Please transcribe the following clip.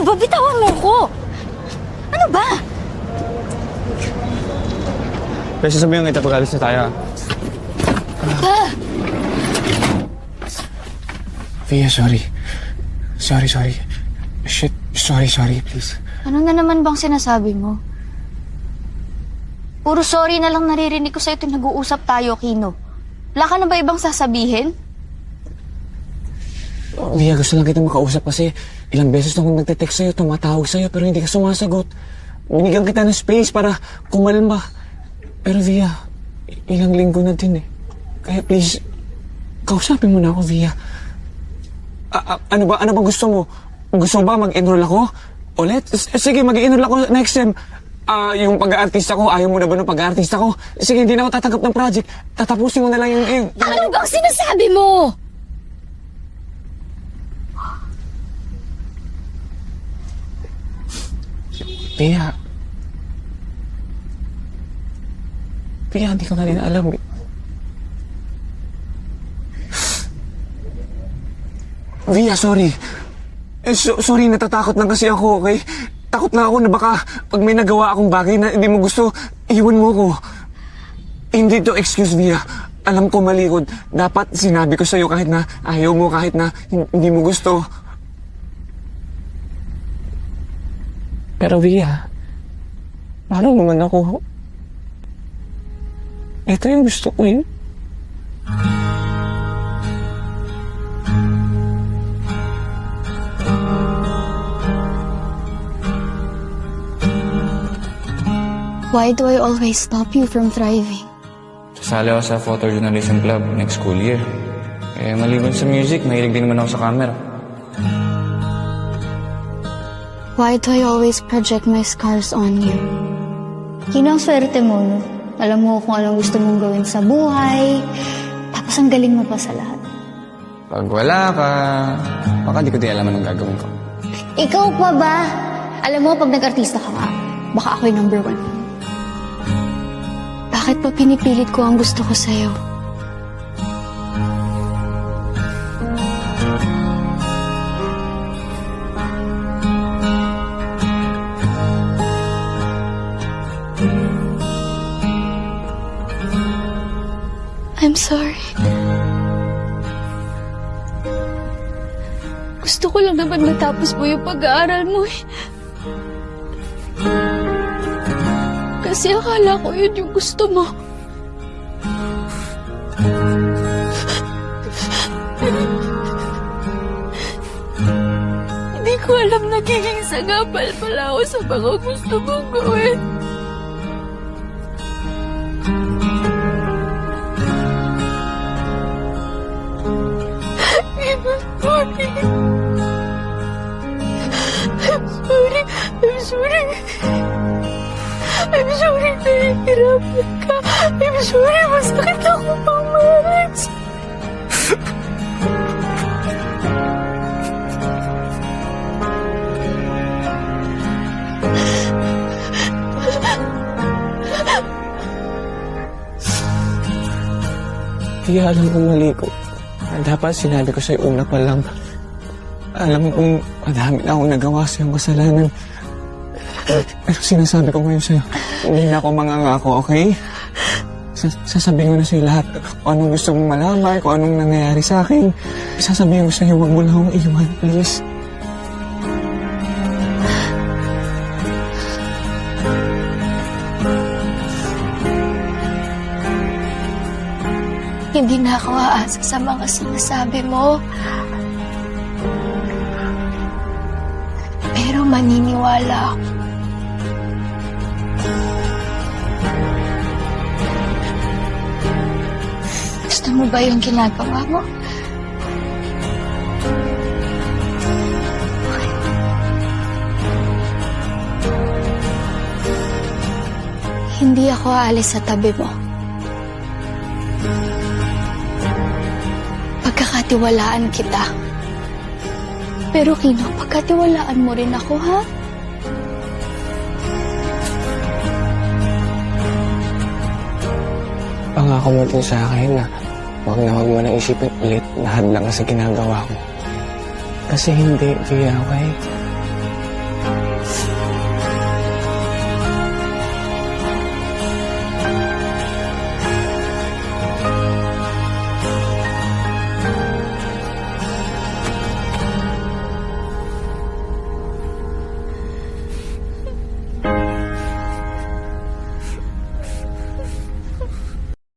ba? Bitawan mo ko! Ano ba? Kasi sabihin kita pag alis na tayo. Via, sorry. Sorry. Shit, sorry, please. Ano na naman bang sinasabi mo? Puro sorry na lang naririnig ko sa'yo tuwing nag-uusap tayo, Kino. Wala ka na ba ibang sasabihin? Via, gusto lang kita makausap kasi ilang beses na akong nagte-text sa'yo, tumatawag sa'yo, pero hindi ka sumasagot. Binigyan kita ng space para kumalma. Pero Via, ilang linggo na din eh. Kaya please, kausapin mo na ako, Via. Ano ba gusto mo? Gusto mo ba mag-enroll ako? Ulit? Sige, mag-enroll ako next sem. Yung pag-aartista ko, ayaw mo na ba ng pag-aartista ko? Sige, hindi na ako tatanggap ng project. Tatapusin mo na lang yung... Ano bang sinasabi mo? Via, hindi ko na rin alam. Via, sorry. Sorry, natatakot lang kasi ako, okay? Takot na ako na baka pag may nagawa akong bagay na hindi mo gusto, iwan mo ko. Hindi to excuse, Via. Alam ko mali ko. Dapat sinabi ko sa'yo kahit na ayaw mo, kahit na hindi mo gusto. Pero Via, paano naman ako? Ito yung gusto ko eh. Why do I always stop you from thriving? Sasali ako sa photojournalism club next school year. Eh, maliban sa music, mahilig din naman ako sa camera. Why do I always project my scars on you? Kino, ang swerte mo, no? Alam mo kung anong gusto mong gawin sa buhay. Tapos ang galing mo pa sa lahat. Pag wala ka, baka di ko din alam anong gagawin ko. Ikaw pa ba? Alam mo, pag nag-artista ka nga, baka ako yung number 1. Bakit pa pinipilit ko ang gusto ko sa'yo? I'm sorry. Gusto ko lang naman matapos mo yung pag-aaral mo eh. Kasi akala ko yun yung gusto mo. Hindi ko alam nagiging sagabal pala ako sa mga gusto mong gawin. I'm sorry. I'm sorry, nahihirapan ka. I'm sorry, masakit ako pang marriage. Kaya alam kong mali ko. Dapat sinabi ko sa'yo una pa lang. Alam kong madami na akong nagawa sa'yo kasalanan. Pero sinasabi ko ngayon sa'yo, hindi na ako mangangako, okay? Sasabihin ko na sa'yo lahat kung anong gusto mong malaman, kung anong nangyayari sa akin. Sasabihin ko sa'yo, huwag mo lang akong iwan, please. Hindi na ako aasa sa mga sinasabi mo. Pero maniniwala ako. Gusto mo ba yung ginagawa mo? Hindi ako aalis sa tabi mo. Pagkakatiwalaan kita. Pero Kino, pagkatiwalaan mo rin ako, ha? Pangako mo din sa akin na huwag mo na isipin ulit na hadlang sa ginagawa ko. Kasi hindi, Via, okay?